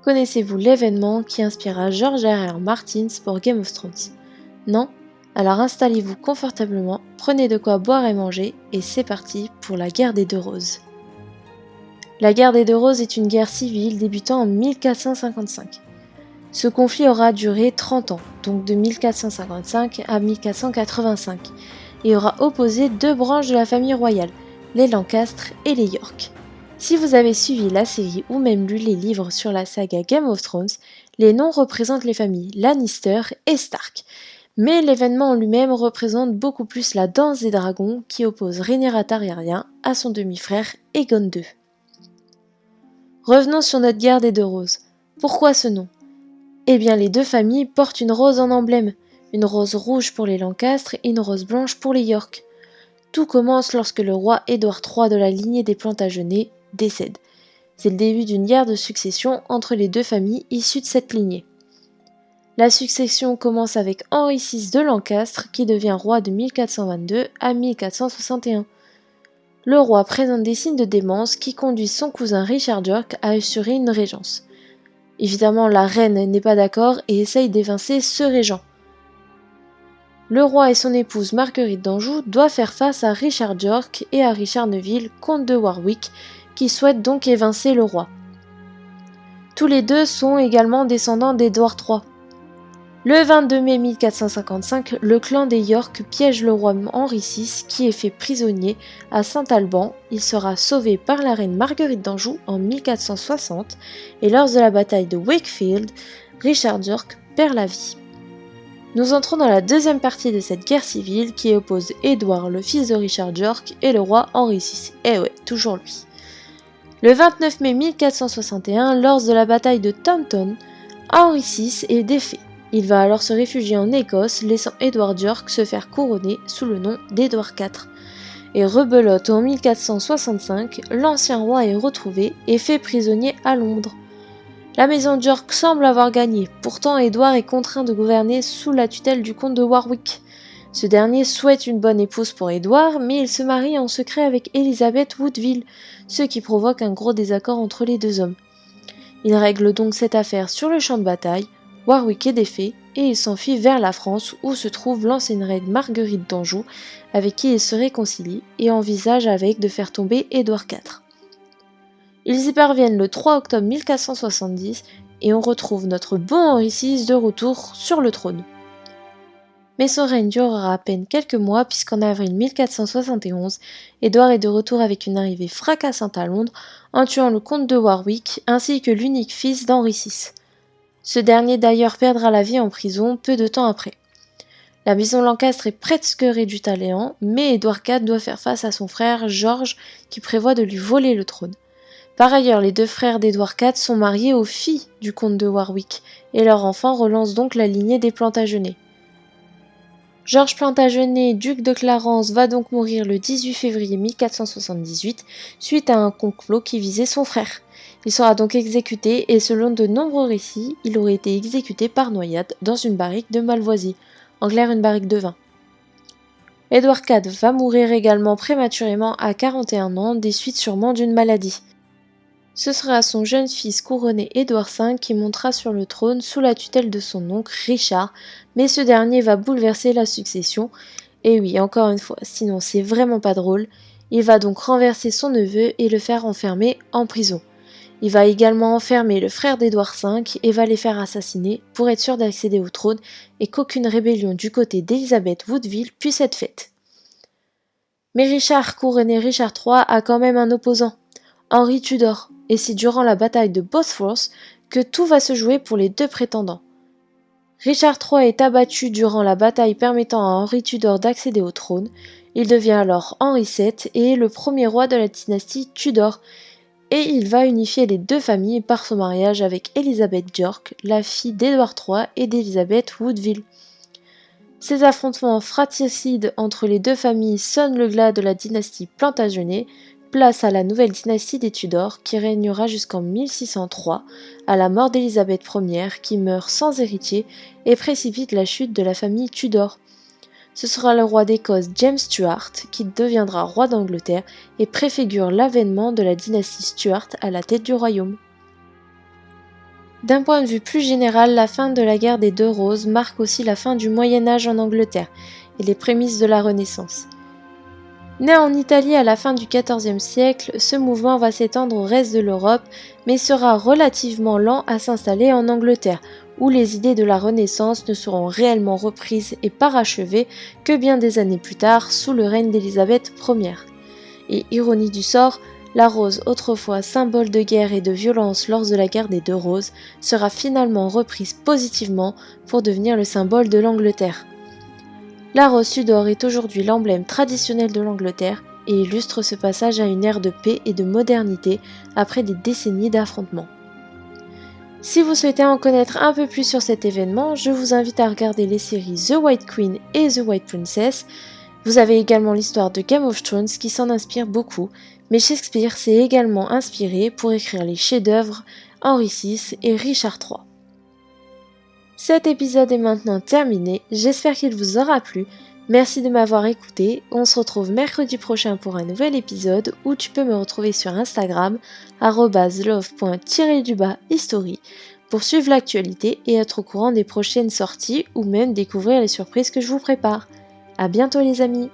Connaissez-vous l'événement qui inspira George R.R. Martin pour Game of Thrones? Non? Alors installez-vous confortablement, prenez de quoi boire et manger, et c'est parti pour la guerre des Deux Roses. La guerre des Deux Roses est une guerre civile débutant en 1455. Ce conflit aura duré 30 ans, donc de 1455 à 1485, et aura opposé deux branches de la famille royale, les Lancaster et les York. Si vous avez suivi la série ou même lu les livres sur la saga Game of Thrones, les noms représentent les familles Lannister et Stark. Mais l'événement en lui-même représente beaucoup plus la danse des dragons qui oppose Rhaenyra Targaryen à son demi-frère Aegon II. Revenons sur notre guerre des Deux Roses. Pourquoi ce nom? Eh bien, les deux familles portent une rose en emblème, une rose rouge pour les Lancaster et une rose blanche pour les York. Tout commence lorsque le roi Édouard III de la lignée des Plantagenets décède. C'est le début d'une guerre de succession entre les deux familles issues de cette lignée. La succession commence avec Henri VI de Lancastre qui devient roi de 1422 à 1461. Le roi présente des signes de démence qui conduisent son cousin Richard York à assurer une régence. Évidemment, la reine n'est pas d'accord et essaye d'évincer ce régent. Le roi et son épouse Marguerite d'Anjou doivent faire face à Richard York et à Richard Neville, comte de Warwick, qui souhaitent donc évincer le roi. Tous les deux sont également descendants d'Édouard III. Le 22 mai 1455, le clan des York piège le roi Henri VI qui est fait prisonnier à Saint-Alban. Il sera sauvé par la reine Marguerite d'Anjou en 1460 et lors de la bataille de Wakefield, Richard York perd la vie. Nous entrons dans la deuxième partie de cette guerre civile qui oppose Édouard, le fils de Richard York, et le roi Henri VI. Eh ouais, toujours lui. Le 29 mai 1461, lors de la bataille de Taunton, Henri VI est défait. Il va alors se réfugier en Écosse, laissant Édouard York se faire couronner sous le nom d'Édouard IV. Et rebelote en 1465, l'ancien roi est retrouvé et fait prisonnier à Londres. La maison d'York semble avoir gagné, pourtant Édouard est contraint de gouverner sous la tutelle du comte de Warwick. Ce dernier souhaite une bonne épouse pour Édouard, mais il se marie en secret avec Elizabeth Woodville, ce qui provoque un gros désaccord entre les deux hommes. Il règle donc cette affaire sur le champ de bataille. Warwick est défait et il s'enfuit vers la France où se trouve l'ancienne reine Marguerite d'Anjou avec qui il se réconcilie et envisage avec de faire tomber Édouard IV. Ils y parviennent le 3 octobre 1470 et on retrouve notre bon Henri VI de retour sur le trône. Mais son règne durera à peine quelques mois puisqu'en avril 1471, Édouard est de retour avec une arrivée fracassante à Londres en tuant le comte de Warwick ainsi que l'unique fils d'Henri VI. Ce dernier d'ailleurs perdra la vie en prison peu de temps après. La maison Lancaster est presque réduite à néant, mais Édouard IV doit faire face à son frère George qui prévoit de lui voler le trône. Par ailleurs, les deux frères d'Édouard IV sont mariés aux filles du comte de Warwick, et leur enfant relance donc la lignée des Plantagenets. Georges Plantagenet, duc de Clarence, va donc mourir le 18 février 1478 suite à un complot qui visait son frère. Il sera donc exécuté et selon de nombreux récits, il aurait été exécuté par noyade dans une barrique de Malvoisie, en clair une barrique de vin. Édouard IV va mourir également prématurément à 41 ans des suites sûrement d'une maladie. Ce sera son jeune fils couronné Édouard V qui montera sur le trône sous la tutelle de son oncle Richard, mais ce dernier va bouleverser la succession. Et oui, encore une fois, sinon c'est vraiment pas drôle, il va donc renverser son neveu et le faire enfermer en prison. Il va également enfermer le frère d'Édouard V et va les faire assassiner pour être sûr d'accéder au trône et qu'aucune rébellion du côté d'Elizabeth Woodville puisse être faite. Mais Richard, couronné Richard III, a quand même un opposant, Henri Tudor, et c'est durant la bataille de Bosworth que tout va se jouer pour les deux prétendants. Richard III est abattu durant la bataille permettant à Henri Tudor d'accéder au trône. Il devient alors Henri VII et est le premier roi de la dynastie Tudor, et il va unifier les deux familles par son mariage avec Elizabeth York, la fille d'Édouard III et d'Elizabeth Woodville. Ces affrontements fratricides entre les deux familles sonnent le glas de la dynastie Plantagenet, place à la nouvelle dynastie des Tudors qui régnera jusqu'en 1603, à la mort d'Élisabeth Ier qui meurt sans héritier et précipite la chute de la famille Tudor. Ce sera le roi d'Écosse James Stuart qui deviendra roi d'Angleterre et préfigure l'avènement de la dynastie Stuart à la tête du royaume. D'un point de vue plus général, la fin de la guerre des Deux Roses marque aussi la fin du Moyen Âge en Angleterre et les prémices de la Renaissance. Né en Italie à la fin du XIVe siècle, ce mouvement va s'étendre au reste de l'Europe, mais sera relativement lent à s'installer en Angleterre, où les idées de la Renaissance ne seront réellement reprises et parachevées que bien des années plus tard, sous le règne d'Élisabeth Ier. Et ironie du sort, la rose, autrefois symbole de guerre et de violence lors de la guerre des Deux Roses, sera finalement reprise positivement pour devenir le symbole de l'Angleterre. La rose Tudor est aujourd'hui l'emblème traditionnel de l'Angleterre et illustre ce passage à une ère de paix et de modernité après des décennies d'affrontements. Si vous souhaitez en connaître un peu plus sur cet événement, je vous invite à regarder les séries The White Queen et The White Princess. Vous avez également l'histoire de Game of Thrones qui s'en inspire beaucoup, mais Shakespeare s'est également inspiré pour écrire les chefs-d'œuvre Henri VI et Richard III. Cet épisode est maintenant terminé, j'espère qu'il vous aura plu. Merci de m'avoir écouté, on se retrouve mercredi prochain pour un nouvel épisode où tu peux me retrouver sur Instagram @love.history pour suivre l'actualité et être au courant des prochaines sorties ou même découvrir les surprises que je vous prépare. À bientôt les amis!